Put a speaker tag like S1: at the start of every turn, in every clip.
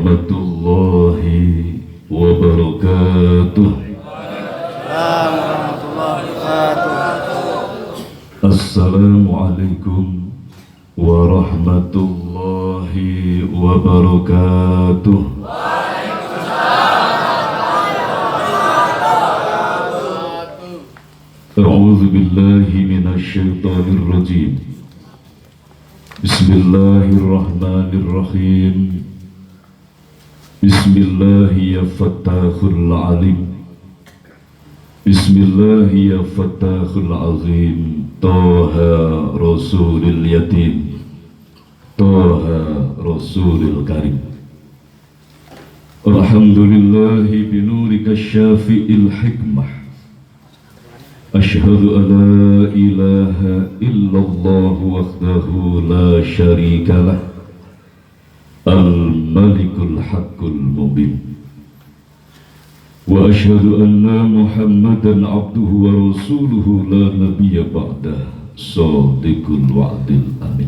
S1: warahmatullahi wabarakatuh. Assalamualaikum warahmatullahi wabarakatuh. A'udzu billahi minasy syaithanir rajim. Bismillahirrahmanirrahim. Bismillahi ya Fattahul Alim. Bismillahi ya Fattahul Azim. Toha Rasulil Yatim, Toha Rasulil Karim. Alhamdulillahi binurika syafi'il hikmah. Ashhadu an la ilaha illallah wahdahu la syarika lah, al-malikul haqqul mubin. Wa ashhadu anna Muhammadan abduhu wa rasuluhu la nabiyya ba'dah, shadiqul wa'dil amin.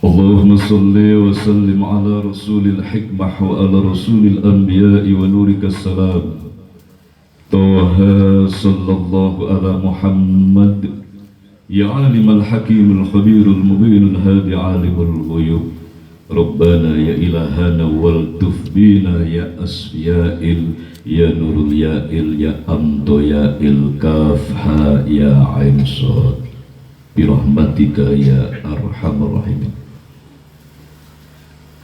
S1: Allahumma salli wa sallim ala rasulil hikmah wa ala rasulil anbiya'i wa nurika salam. Toha sallallahu ala Muhammad, ya alimul hakimul khabirul mubinul hadi alimul ghuyub. Rabbana ya ilahana wal tufbina ya asfiya'il, ya nurul ya'il, ya amto ya'il, kafha ya ain sod, birahmatika ya arhamar rahimin.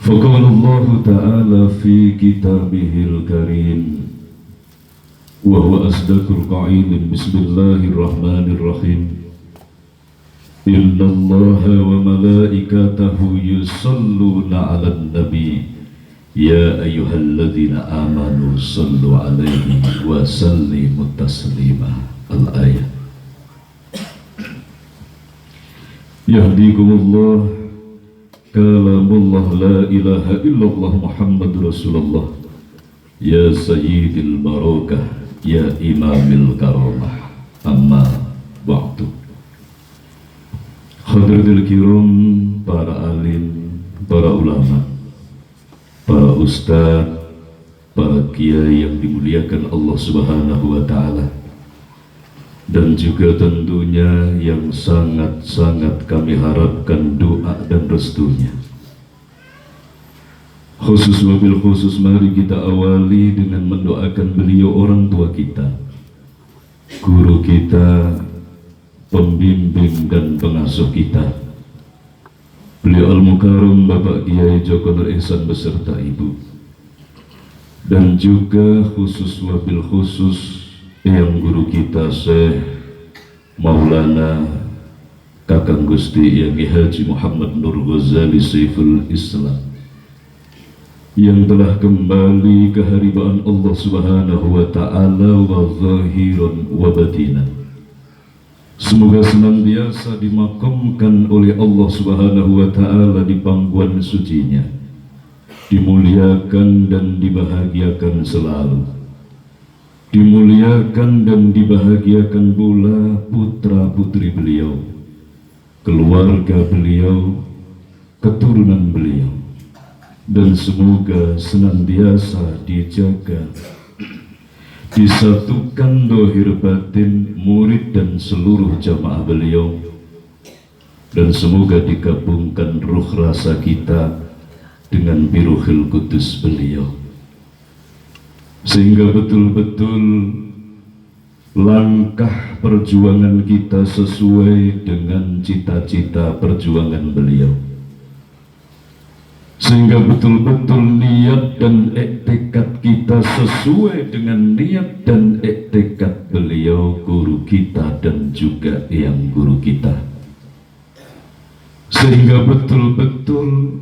S1: Faqala Allah ta'ala fi kitabihil karim wa huwa asdaqul qa'ilin. Bismillahirrahmanirrahim. Inna Allaha wa malaikatahu yusalluna 'alan nabi ya ayyuhalladzina amanu sallu 'alaihi wa sallimu taslima. Al-ayat. Yahdikumullah, kalamullah, la ilaha illallah Muhammadur Rasulullah, ya sayyidil barakah, ya imamil karamah, amma ba'du. Hadratul kiram, para alim, para ulama, para ustadz, para kiai yang dimuliakan Allah Subhanahu wa ta'ala, dan juga tentunya yang sangat-sangat kami harapkan doa dan restunya. Khusus wabil khusus, mari kita awali dengan mendoakan beliau, orang tua kita, guru kita, pembimbing dan pengasuh kita, beliau Al-Mukarram Bapak Kiai Joko Nur Ihsan beserta ibu, dan juga khusus wabil khusus yang guru kita Syekh Maulana Kakang Gusti Yang Haji Muhammad Nur Ghazali Saiful Islam, yang telah kembali ke haribaan Allah Subhanahu wa ta'ala wa zahiran wa batinan. Semoga senantiasa dimakamkan oleh Allah Subhanahu wa ta'ala di pangkuan sucinya, dimuliakan dan dibahagiakan selalu, dimuliakan dan dibahagiakan pula putra putri beliau, keluarga beliau, keturunan beliau, dan semoga senantiasa dijaga, disatukan dohir batin murid dan seluruh jamaah beliau, dan semoga digabungkan ruh rasa kita dengan biruhil kudus beliau, sehingga betul-betul langkah perjuangan kita sesuai dengan cita-cita perjuangan beliau, sehingga betul-betul niat dan iktikad kita sesuai dengan niat dan iktikad beliau, guru kita dan juga yang guru kita, sehingga betul-betul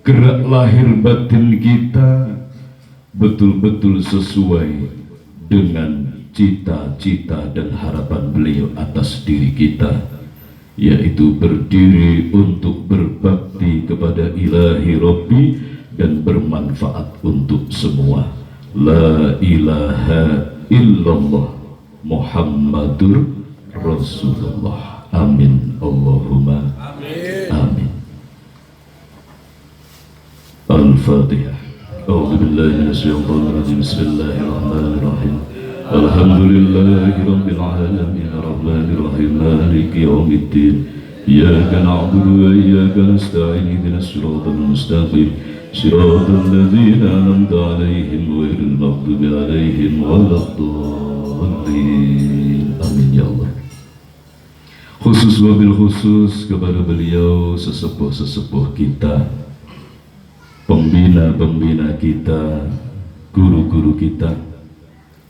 S1: gerak lahir batin kita betul-betul sesuai dengan cita-cita dan harapan beliau atas diri kita, yaitu berdiri untuk berbakti kepada ilahi Rabbi dan bermanfaat untuk semua. La ilaha illallah Muhammadur Rasulullah. Amin Allahumma amin. Al-Fatihah. A'udzu billahi minasyaitonir rajim. Bismillahirrahmanirrahim. Alhamdulillahi rabbil alamin arrahmanir rahim maliki yaumiddin. Iyyaka na'budu wa iyyaka nasta'in ihdinas siratal mustaqim siratal ladzina an'amta 'alaihim ghairil maghdubi 'alaihim waladdallin. Amin ya Allah. Khusus wabil khusus kepada beliau sesepuh-sesepuh kita, pembina-pembina kita, guru-guru kita,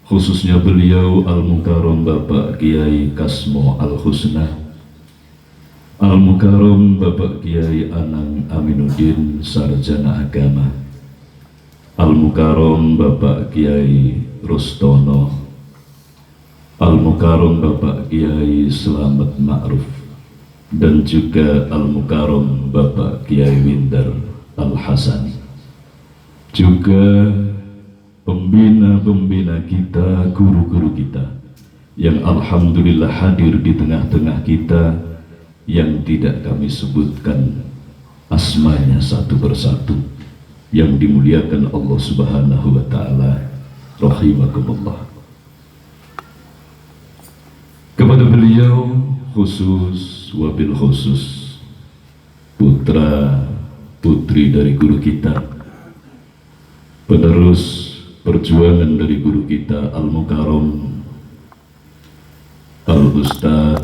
S1: khususnya beliau Al-Mukarram Bapak Kiai Kasmo Al-Husna, Al-Mukarram Bapak Kiai Anang Aminuddin Sarjana Agama, Al-Mukarram Bapak Kiai Rustono, Al-Mukarram Bapak Kiai Slamet Ma'ruf, dan juga Al-Mukarram Bapak Kiai Windar Al-Hasan, juga pembina-pembina kita, guru-guru kita yang alhamdulillah hadir di tengah-tengah kita, yang tidak kami sebutkan asmanya satu persatu, yang dimuliakan Allah Subhanahu wa Ta'ala, rahimakumullah. Kepada beliau khusus wabil khusus, putra putri dari guru kita, penerus perjuangan dari guru kita Al-Mukarram Al-Ustadz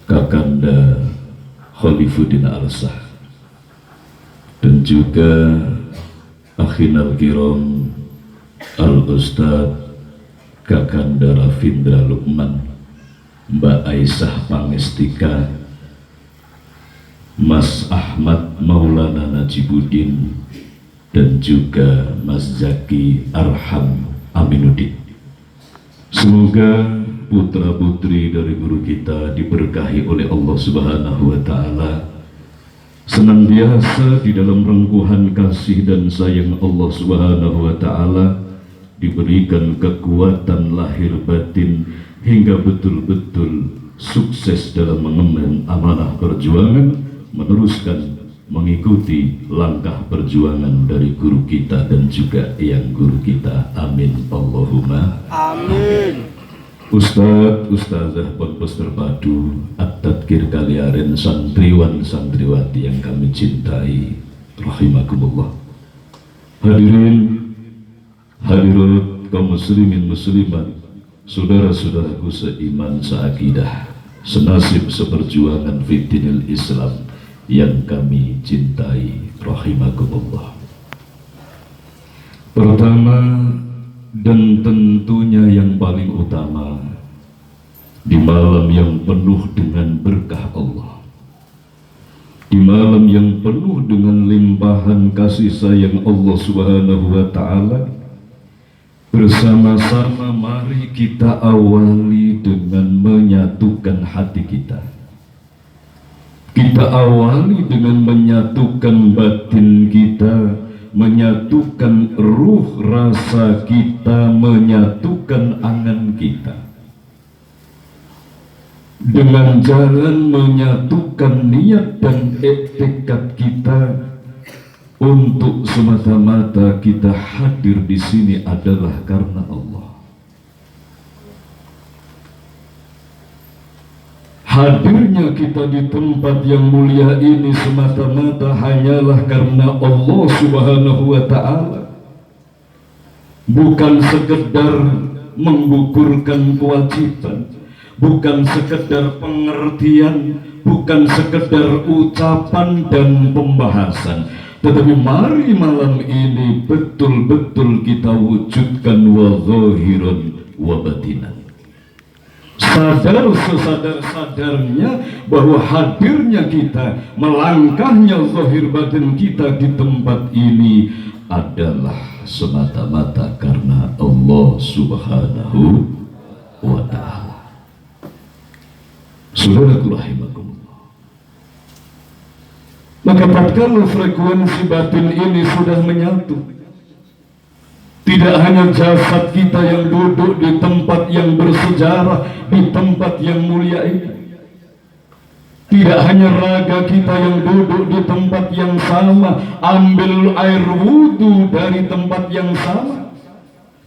S1: Kakanda Khalifuddin Al-Sah, dan juga Akhinal Kiram Al-Ustadz Kakanda Rafindra Lukman, Mbak Aisyah Pangestika, Mas Ahmad Maulana Najibuddin, dan juga Mas Zaki Arham Aminuddin. Semoga putra putri dari guru kita diberkahi oleh Allah Subhanahu wa Ta'ala, senantiasa di dalam rengkuhan kasih dan sayang Allah Subhanahu wa Ta'ala, diberikan kekuatan lahir batin hingga betul-betul sukses dalam mengemban amanah perjuangan, meneruskan mengikuti langkah perjuangan dari guru kita dan juga yang guru kita. Amin Allahumma amin. Ustadz Pondok Terpadu At-Tadkir Kaliaren, santriwan santriwati yang kami cintai, rahimakumullah. Hadirin hadirat kaum muslimin muslimat, saudara-saudaraku seiman seakidah, senasib seperjuangan fitinil Islam yang kami cintai, rahimakumullah. Pertama dan tentunya yang paling utama, di malam yang penuh dengan berkah Allah, di malam yang penuh dengan limpahan kasih sayang Allah Subhanahu wa Ta'ala, bersama-sama mari kita awali dengan menyatukan hati kita. Kita awali dengan menyatukan batin kita, menyatukan ruh rasa kita, menyatukan angan kita, dengan jalan menyatukan niat dan etikat kita. Untuk semata-mata kita hadir di sini adalah karena Allah. Hadirnya kita di tempat yang mulia ini semata-mata hanyalah karena Allah Subhanahu wa Ta'ala. Bukan sekedar menggugurkan kewajiban, bukan sekedar pengertian, bukan sekedar ucapan dan pembahasan, tetapi mari malam ini betul-betul kita wujudkan wa zahiran wa batinan. Sadar sesadar-sadarnya bahwa hadirnya kita, melangkahnya zahir batin kita di tempat ini adalah semata-mata karena Allah Subhanahu wa Ta'ala. Saudaraku rahimakumullah. Maka tatkala frekuensi batin ini sudah menyatu, tidak hanya jasad kita yang duduk di tempat yang bersejarah, di tempat yang mulia ini, Tidak hanya raga kita yang duduk di tempat yang sama, ambil air wudhu dari tempat yang sama,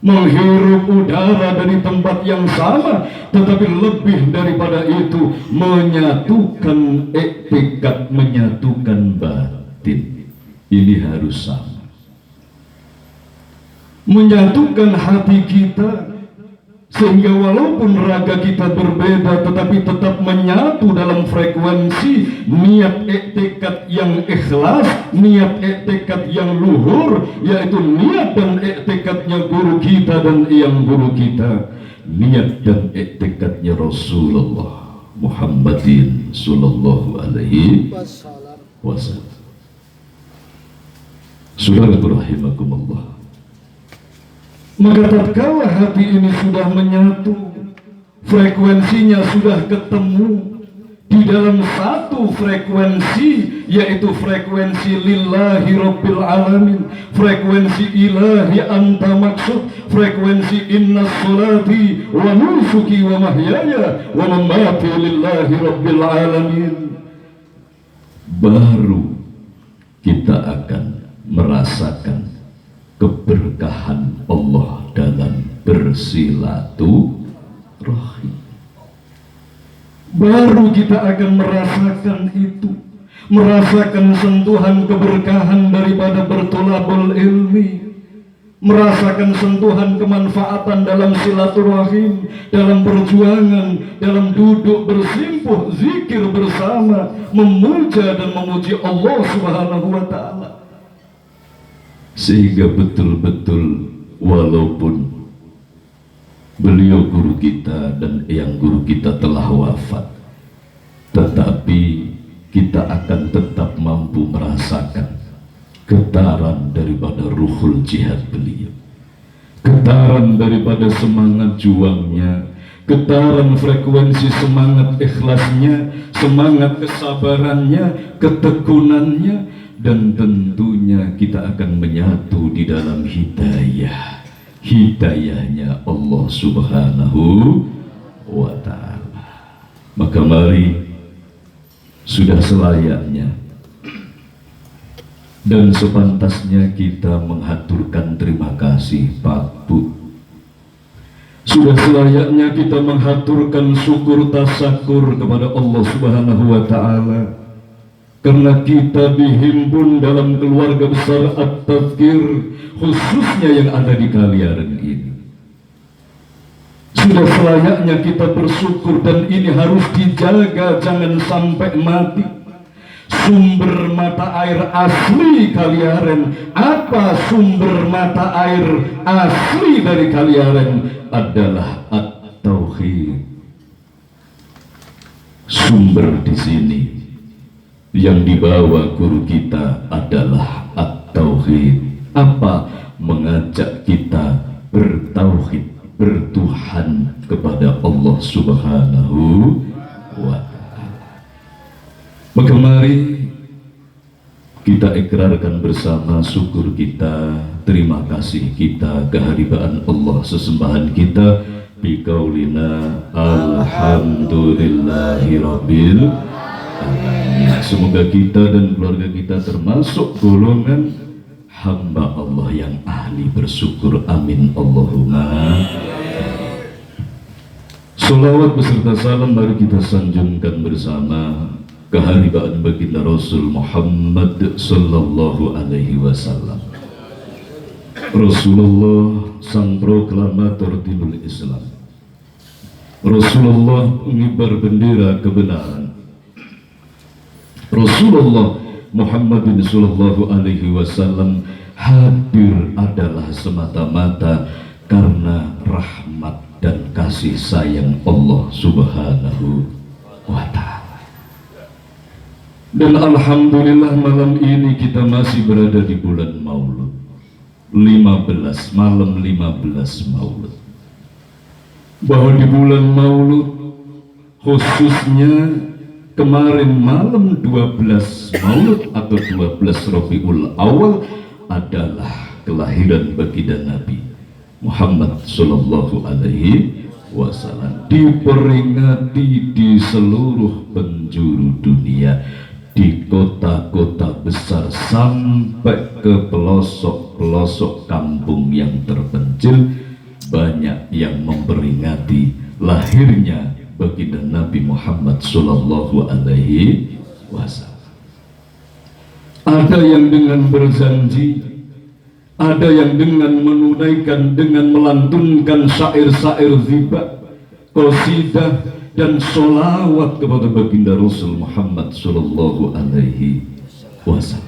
S1: menghirup udara dari tempat yang sama, tetapi lebih daripada itu menyatukan etikat, menyatukan batin. Ini harus sama. Menyatukan hati kita sehingga walaupun raga kita berbeda tetapi tetap menyatu dalam frekuensi niat etikat yang ikhlas, niat etikat yang luhur, yaitu niat dan etikatnya guru kita dan yang guru kita, niat dan etikatnya Rasulullah Muhammadin sallallahu alaihi wasallam. Saudara rahimakumullah, maka tatkala hati ini sudah menyatu, frekuensinya sudah ketemu di dalam satu frekuensi, yaitu frekuensi lillahi rabbil alamin, frekuensi ilahi anta maksud, frekuensi inna sholati wa nusuki wa mahyaya wa mamati lillahi rabbil alamin, baru kita akan merasakan keberkahan Allah dalam bersilaturahim. Baru kita akan merasakan itu, merasakan sentuhan keberkahan daripada bertolabul ilmi, merasakan sentuhan kemanfaatan dalam silaturahim, dalam perjuangan, dalam duduk bersimpuh, zikir bersama, memuja dan memuji Allah Subhanahu wa ta'ala. Sehingga betul-betul walaupun beliau guru kita dan yang guru kita telah wafat, tetapi kita akan tetap mampu merasakan getaran daripada ruhul jihad beliau, getaran daripada semangat juangnya, getaran frekuensi semangat ikhlasnya, semangat kesabarannya, ketekunannya. Dan tentunya kita akan menyatu di dalam hidayah, hidayahnya Allah Subhanahu wa ta'ala. Maka mari, sudah selayaknya dan sepantasnya kita menghaturkan terima kasih Pak Bu. Sudah selayaknya kita menghaturkan syukur tasakur kepada Allah Subhanahu wa ta'ala, karena kita dihimpun dalam keluarga besar At-Tazkir, khususnya yang ada di Kaliaren ini. Sudah selayaknya kita bersyukur, dan ini harus dijaga, jangan sampai mati. Sumber mata air asli Kaliaren, apa sumber mata air asli dari Kaliaren? Adalah At-Tauhid. Sumber di sini yang dibawa guru kita adalah At-Tauhid. Apa? Mengajak kita bertauhid, bertuhan kepada Allah Subhanahu wa ta'ala. Maka mari kita ikrarkan bersama syukur kita, terima kasih kita, keharibaan Allah, sesembahan kita, biqaulina alhamdulillahi rabbil alamin. Semoga kita dan keluarga kita termasuk golongan hamba Allah yang ahli bersyukur. Amin Allahumma. Salawat beserta salam mari kita sanjungkan bersama keharibaan baginda Rasul Muhammad sallallahu alaihi wasallam. Rasulullah sang proklamator dinul Islam, Rasulullah pengibar bendera kebenaran, Rasulullah Muhammadin sallallahu alaihi wasallam hadir adalah semata-mata karena rahmat dan kasih sayang Allah Subhanahu wa ta'ala. Dan alhamdulillah malam ini kita masih berada di bulan Maulud 15, malam 15 Maulud. Bahwa di bulan Maulud, khususnya kemarin malam 12 Maulud atau 12 Rabiul Awal adalah kelahiran baginda Nabi Muhammad sallallahu alaihi wasallam, diperingati di seluruh penjuru dunia, di kota-kota besar sampai ke pelosok-pelosok kampung yang terpencil, banyak yang memperingati lahirnya baginda Nabi Muhammad Sallallahu Alaihi Wasallam. Ada yang dengan berjanji, ada yang dengan menunaikan, dengan melantunkan syair-syair zibah, qasidah dan sholawat kepada baginda Rasul Muhammad Sallallahu Alaihi Wasallam.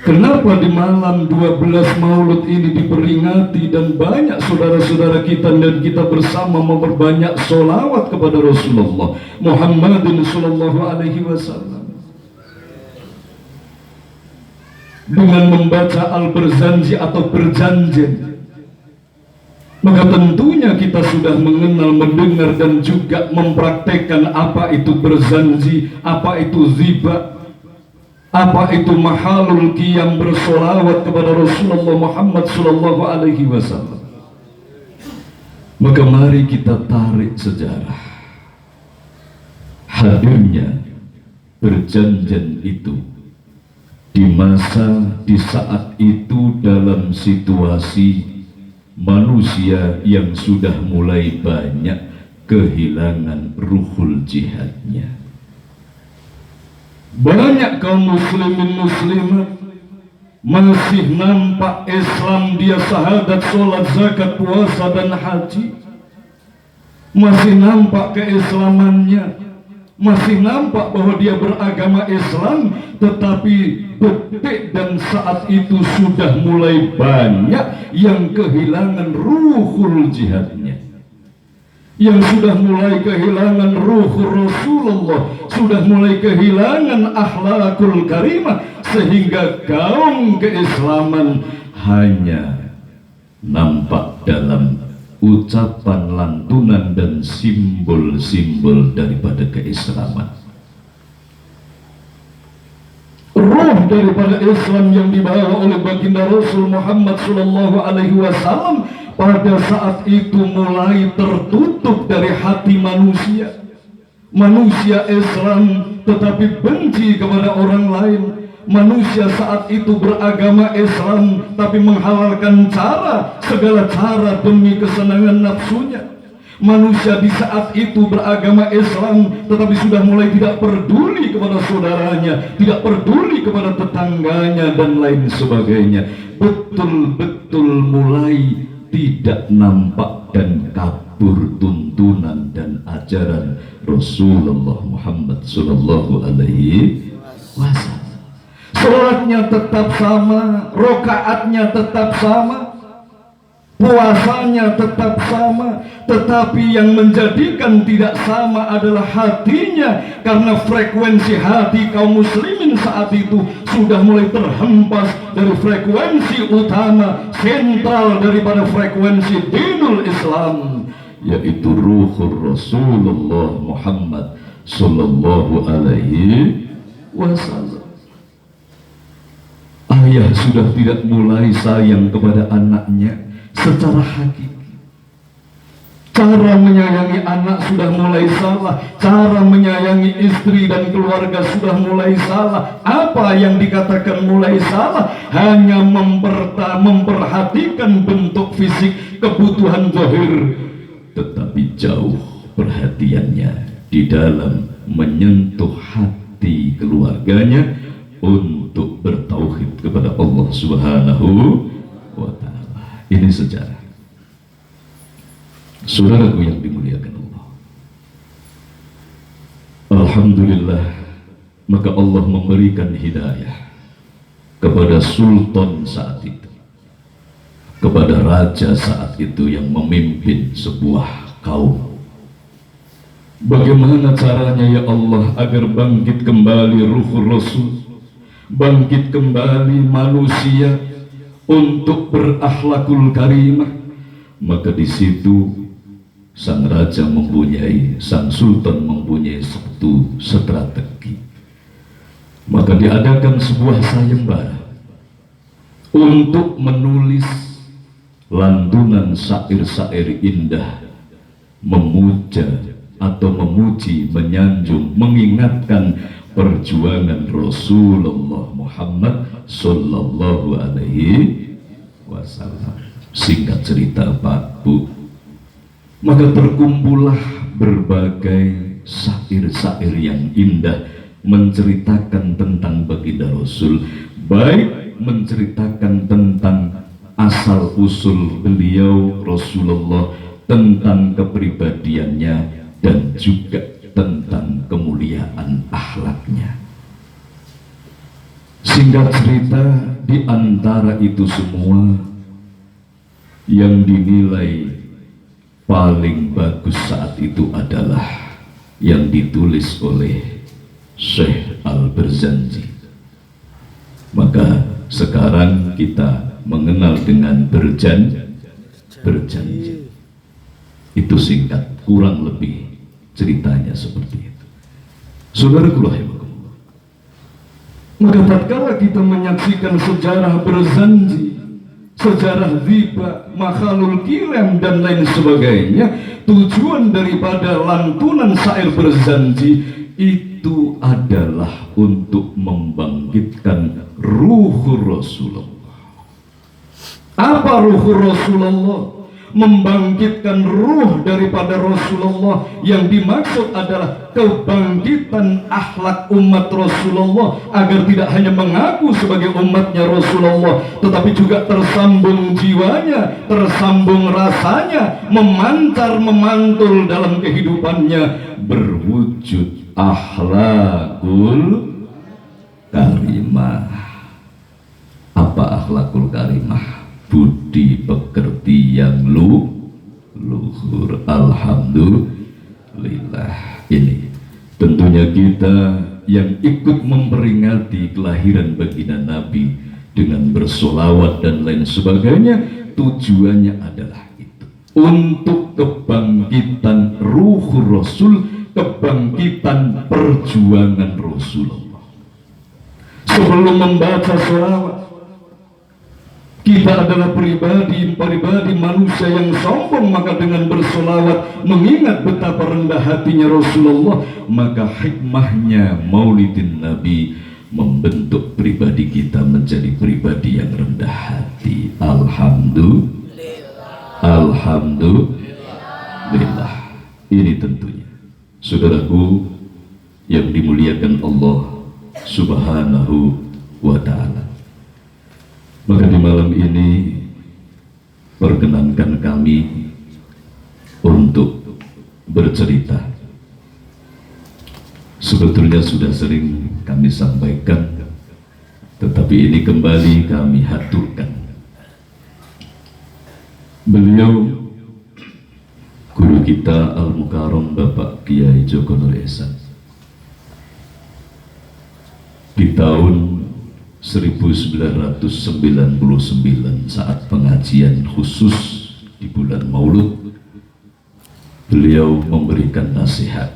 S1: Kenapa di malam 12 Maulud ini diperingati dan banyak saudara-saudara kita dan kita bersama memperbanyak sholawat kepada Rasulullah Muhammadin Sallallahu Alaihi Wasallam dengan membaca al-berjanji atau berjanji? Maka tentunya kita sudah mengenal, mendengar dan juga mempraktekkan apa itu berjanji, apa itu zibah, apa itu mahalul qiyam, bersolawat kepada Rasulullah Muhammad Sallallahu Alaihi Wasallam. Maka mari kita tarik sejarah hadirnya perjanjian itu di masa, di saat itu dalam situasi manusia yang sudah mulai banyak kehilangan ruhul jihadnya. Banyak kaum muslimin muslimat masih nampak Islam dia syahadat, sholat, zakat, puasa dan haji, masih nampak keislamannya, masih nampak bahwa dia beragama Islam, tetapi detik dan saat itu sudah mulai banyak yang kehilangan ruhul jihadnya, yang sudah mulai kehilangan ruh Rasulullah, sudah mulai kehilangan akhlakul karimah, sehingga gaung keislaman hanya nampak dalam ucapan, lantunan dan simbol-simbol daripada keislaman. Ruh daripada Islam yang dibawa oleh baginda Rasul Muhammad Sallallahu Alaihi Wasallam pada saat itu mulai tertutup dari hati manusia. Manusia Islam tetapi benci kepada orang lain. Manusia saat itu beragama Islam tapi menghalalkan segala cara demi kesenangan nafsunya. Manusia di saat itu beragama Islam tetapi sudah mulai tidak peduli kepada saudaranya, tidak peduli kepada tetangganya dan lain sebagainya. Betul-betul mulai tidak nampak dan kabur tuntunan dan ajaran Rasulullah Muhammad Sallallahu Alaihi Wasallam. Sholatnya tetap sama, rokaatnya tetap sama, puasanya tetap sama, tetapi yang menjadikan tidak sama adalah hatinya, karena frekuensi hati kaum muslimin saat itu sudah mulai terhempas dari frekuensi utama, sentral daripada frekuensi dinul Islam, yaitu ruhul Rasulullah Muhammad Sallallahu Alaihi Wasallam. Ayah sudah tidak mulai sayang kepada anaknya secara hakiki. Cara menyayangi anak sudah mulai salah, cara menyayangi istri dan keluarga sudah mulai salah. Apa yang dikatakan mulai salah? Hanya memperhatikan bentuk fisik, kebutuhan zahir, tetapi jauh perhatiannya di dalam menyentuh hati keluarganya untuk bertauhid kepada Allah Subhanahu wa Ta'ala. Ini sejarah. Saudaraku yang dimuliakan Allah, alhamdulillah, maka Allah memberikan hidayah kepada sultan saat itu, kepada raja saat itu yang memimpin sebuah kaum. Bagaimana caranya ya Allah agar bangkit kembali ruh Rasul, bangkit kembali manusia untuk berakhlakul karimah? Maka di situ sang raja mempunyai, sang sultan mempunyai satu strategi. Maka diadakan sebuah sayembara untuk menulis lantunan syair-syair indah memuja atau memuji, menyanjung, mengingatkan perjuangan Rasulullah Muhammad Sallallahu Alaihi Wasallam. Singkat cerita Pak Bu, maka terkumpullah berbagai syair-syair yang indah menceritakan tentang baginda Rasul, baik menceritakan tentang asal usul beliau Rasulullah, tentang kepribadiannya, dan juga tentang kemuliaan akhlaknya. Singkat cerita, di antara itu semua yang dinilai paling bagus saat itu adalah yang ditulis oleh Syekh Al-Barzanji. Maka sekarang kita mengenal dengan berjanji. Itu singkat, kurang lebih ceritanya seperti itu. Saudaraku rahimakumullah, maka tatkala kita menyaksikan sejarah Barzanji, sejarah Ziba, Makhalul Kiram dan lain sebagainya, tujuan daripada lantunan syair Barzanji itu adalah untuk membangkitkan ruh Rasulullah. Apa ruh Rasulullah? Membangkitkan ruh daripada Rasulullah. Yang dimaksud adalah kebangkitan akhlak umat Rasulullah, agar tidak hanya mengaku sebagai umatnya Rasulullah, tetapi juga tersambung jiwanya, tersambung rasanya, memancar memantul dalam kehidupannya, berwujud akhlakul karimah. Apa akhlakul karimah? Budi pekerti yang luhur. Alhamdulillah. Ini tentunya kita yang ikut memperingati kelahiran baginda Nabi dengan bersolawat dan lain sebagainya, tujuannya adalah itu, untuk kebangkitan ruh Rasul, kebangkitan perjuangan Rasulullah. Sebelum membaca sholawat, kita adalah pribadi manusia yang sombong, maka dengan bersolawat mengingat betapa rendah hatinya Rasulullah, maka hikmahnya Maulidin Nabi membentuk pribadi kita menjadi pribadi yang rendah hati. Alhamdulillah. Ini tentunya, saudaraku yang dimuliakan Allah Subhanahu wa ta'ala. Maka di malam ini perkenankan kami untuk bercerita. Sebetulnya sudah sering kami sampaikan, tetapi ini kembali kami haturkan. Beliau guru kita Al-Mukarram Bapak Kiai Joko Nur Ehsan di tahun 1999 saat pengajian khusus di bulan Maulud, beliau memberikan nasihat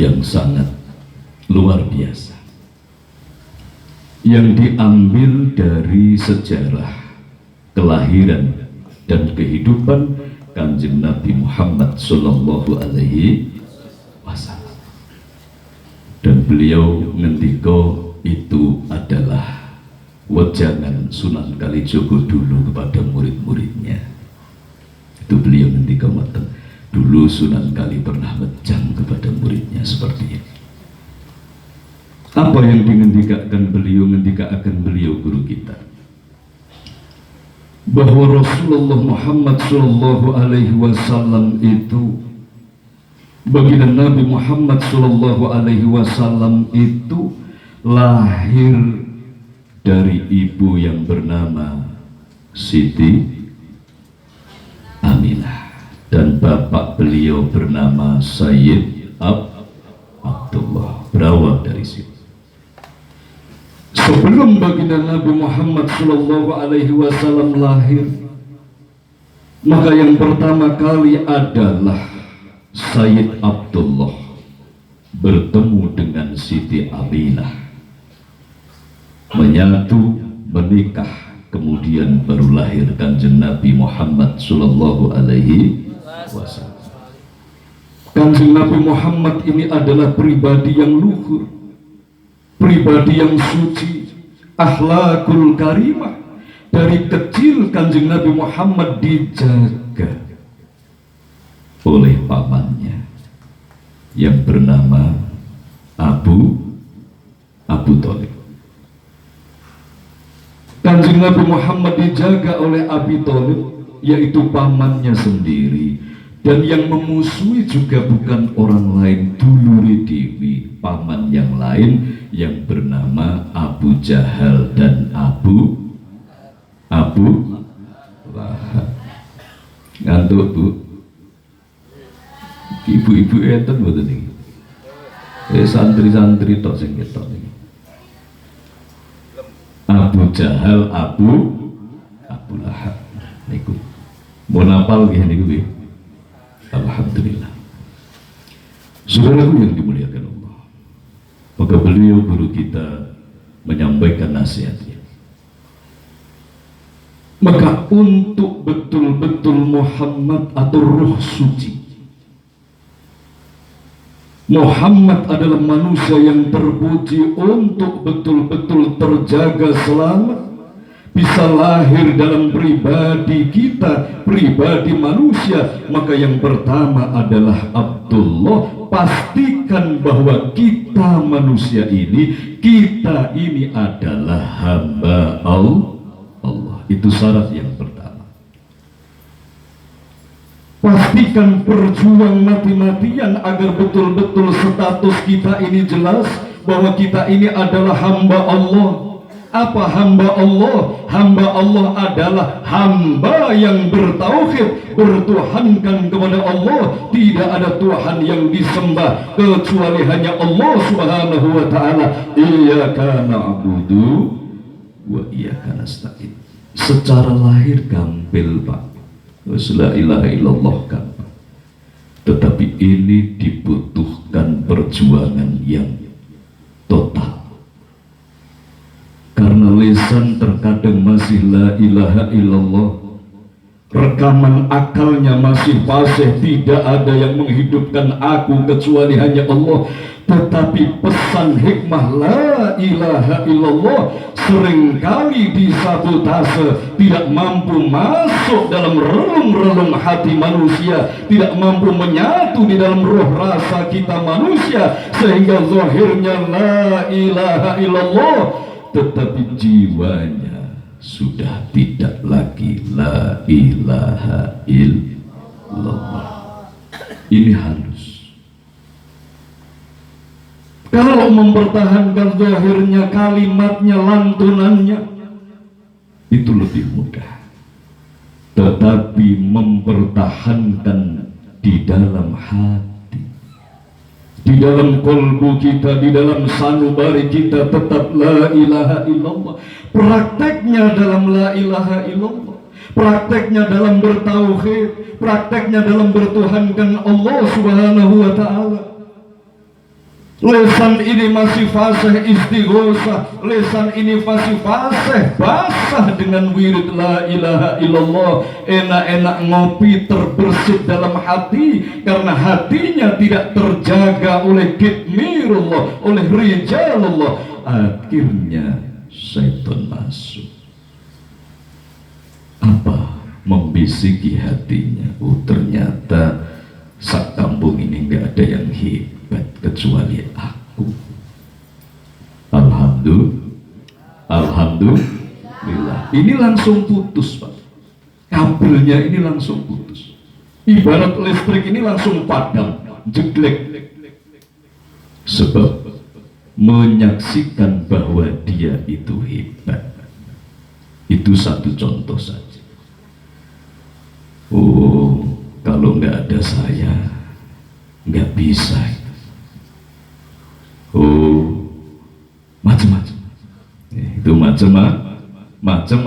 S1: yang sangat luar biasa yang diambil dari sejarah kelahiran dan kehidupan Kanjeng Nabi Muhammad Sallallahu Alaihi Wasallam. Dan beliau ngendiko itu adalah wejangan Sunan Kalijogo dulu kepada murid-muridnya. Itu beliau ngendiko ngoten. Dulu Sunan Kali pernah wejang kepada muridnya seperti ini. Apa yang ngendikakan beliau guru kita? Bahwa Rasulullah Muhammad Sallallahu Alaihi Wasallam itu, baginda Nabi Muhammad Sallallahu Alaihi Wasallam itu lahir dari ibu yang bernama Siti Aminah, dan bapak beliau bernama Sayyid Abdullah, berawal dari situ. Sebelum baginda Nabi Muhammad Sallallahu Alaihi Wasallam lahir, maka yang pertama kali adalah Sayyid Abdullah bertemu dengan Siti Aminah, menyatu, menikah, kemudian baru lahir Kanjeng Nabi Muhammad Sallallahu Alaihi Wasallam. Kanjeng Nabi Muhammad ini adalah pribadi yang luhur, pribadi yang suci, akhlakul karimah. Dari kecil Kanjeng Nabi Muhammad dijaga oleh pamannya yang bernama Abu Thalib. Kanjeng Nabi Muhammad dijaga oleh Abi Thalib, yaitu pamannya sendiri, dan yang memusuhi juga bukan orang lain, dulure dewi, paman yang lain yang bernama Abu Jahal dan Abu Lahab. Ngantuk Bu? Ibu-ibu enten mboten niki? Santri-santri tok sing ketok niki. Abu Jahal, Abu Lahab niku. Mun hafal nggih niku nggih. Alhamdulillah. Saudaraku yang dimuliakan Allah, maka beliau guru kita menyampaikan nasihatnya. Maka untuk betul-betul Muhammad atau ruh suci, Muhammad adalah manusia yang terpuji, untuk betul-betul terjaga selamat, bisa lahir dalam pribadi kita, pribadi manusia, maka yang pertama adalah Abdullah. Pastikan bahwa kita manusia ini, kita ini adalah hamba Allah. Itu syarat yang pertama. Pastikan berjuang mati-matian agar betul-betul status kita ini jelas bahwa kita ini adalah hamba Allah. Apa hamba Allah? Hamba Allah adalah hamba yang bertauhid, bertuhankan kepada Allah. Tidak ada Tuhan yang disembah kecuali hanya Allah Subhanahu wa ta'ala. Iyyaka na'budu wa iyyaka nasta'in. Secara lahir gampil Pak, la ilaha illallah gampang, tetapi ini dibutuhkan perjuangan yang total. Karena lisan terkadang masih la ilaha illallah, rekaman akalnya masih fasih, tidak ada yang menghidupkan aku kecuali hanya Allah. Tetapi pesan hikmah la ilaha illallah seringkali disabotase, tidak mampu masuk dalam relung-relung hati manusia, tidak mampu menyatu di dalam roh rasa kita manusia, sehingga zahirnya la ilaha illallah, tetapi jiwanya sudah tidak lagi la ilaha illallah. Ini halus. Kalau mempertahankan zahirnya, kalimatnya, lantunannya, itu lebih mudah. Tetapi mempertahankan di dalam hati, di dalam kolbu kita, di dalam sanubari kita tetap la ilaha illallah. Prakteknya dalam la ilaha illallah, prakteknya dalam bertauhid, prakteknya dalam bertuhankan Allah Subhanahu wa ta'ala. Lesan ini masih fasih istighosah, lesan ini masih fasih basah dengan wirid la ilaha illallah, enak-enak ngopi terbersih dalam hati, karena hatinya tidak terjaga oleh kitmirullah, oleh rijalullah. Akhirnya syaitan masuk. Apa? Membisiki hatinya. Oh, ternyata sak kampung ini nggak ada yang hebat kecuali aku. Alhamdulillah. Ini langsung putus Pak. Kabelnya ini langsung putus. Ibarat listrik ini langsung padam, jeglek. Sebab menyaksikan bahwa dia itu hebat. Itu satu contoh saja. Oh, kalau nggak ada saya, nggak bisa. Oh, macam-macam. Itu macam-macam.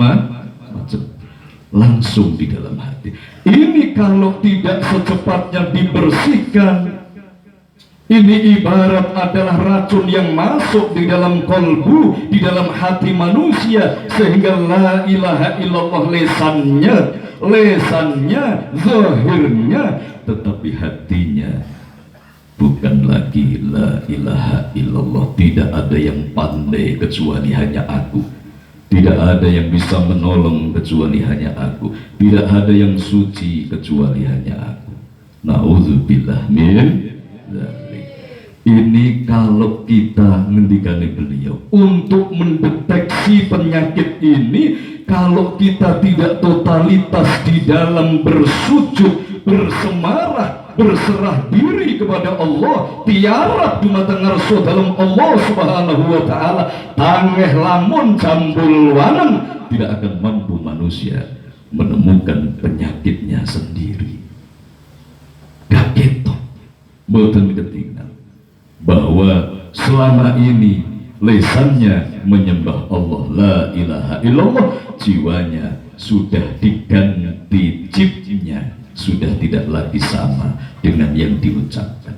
S1: Langsung di dalam hati. Ini kalau tidak secepatnya dibersihkan, Ini ibarat adalah racun yang masuk di dalam kolbu, di dalam hati manusia, sehingga la ilaha illallah lesannya, zahirnya, tetapi hatinya bukan lagi la ilaha illallah. Tidak ada yang pandai kecuali hanya aku. Tidak ada yang bisa menolong kecuali hanya aku. Tidak ada yang suci kecuali hanya aku. Na'udzubillah min dzalik. Ini kalau kita ngendikane beliau untuk mendeteksi penyakit ini, kalau kita tidak totalitas di dalam bersujud, bersemarah, berserah diri kepada Allah, tiarap dumateng ngarsa dalam Allah Subhanahu wa taala, tangeh lamun jambul waneng, tidak akan mampu manusia menemukan penyakitnya sendiri. Gak ketok, mboten ketinggalan bahwa selama ini lesannya menyembah Allah la ilaha illallah, jiwanya sudah diganti chipnya, sudah tidak lagi sama dengan yang diucapkan.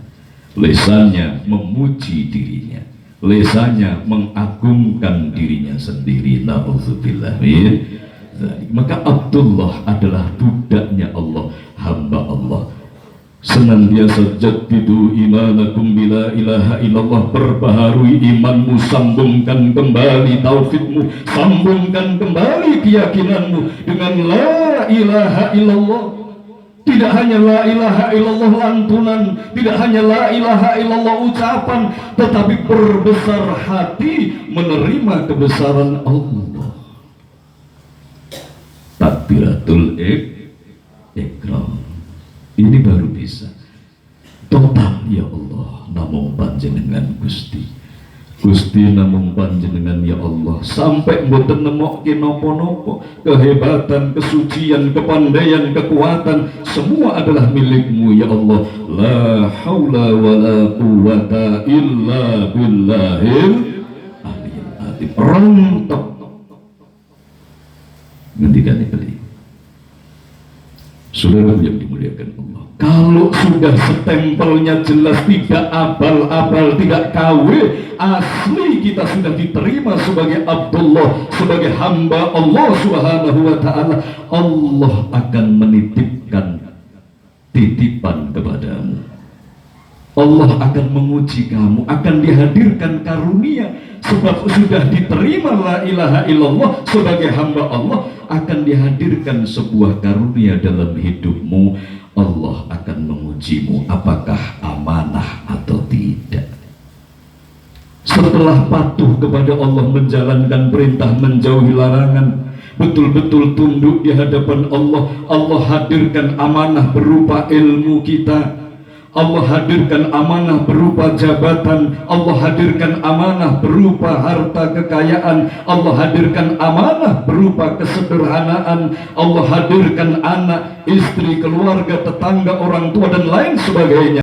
S1: Lesannya memuji dirinya, lesannya mengagungkan dirinya sendiri. Na'udzubillah min dzalik. Maka Abdullah adalah budaknya Allah, hamba Allah. Senantiasa jaddidu imanakum bila ilaha illallah, perbaharui imanmu, sambungkan kembali tauhidmu, sambungkan kembali keyakinanmu dengan la ilaha illallah. Tidak hanya la ilaha illallah lantunan, tidak hanya la ilaha illallah ucapan, tetapi berbesar hati menerima kebesaran Allah. Takbiratul ikram. Ini baru bisa total, ya Allah namung panjenengan Gusti, Gusti namung panjenengan ya Allah, sampai mboten nemokke napa-napa, kehebatan, kesucian, kepandaian, kekuatan semua adalah milikmu ya Allah. La haula wala quwata illa billahil aliyil azim. Rontok ngendikane beliau. Saudara yang dimuliakan Allah, kalau sudah stempelnya jelas, tidak abal-abal, tidak KW, asli kita sudah diterima sebagai Abdullah, sebagai hamba Allah Subhanahu wa ta'ala, Allah akan menitipkan titipan kepadamu. Allah akan menguji kamu, akan dihadirkan karunia, sebab sudah diterima la ilaha illallah sebagai hamba Allah, akan dihadirkan sebuah karunia dalam hidupmu. Allah akan mengujimu apakah amanah atau tidak. Setelah patuh kepada Allah, menjalankan perintah, menjauhi larangan, betul-betul tunduk di hadapan Allah, Allah hadirkan amanah berupa ilmu kita, Allah hadirkan amanah berupa jabatan, Allah hadirkan amanah berupa harta kekayaan, Allah hadirkan amanah berupa kesederhanaan, Allah hadirkan anak, istri, keluarga, tetangga, orang tua dan lain sebagainya.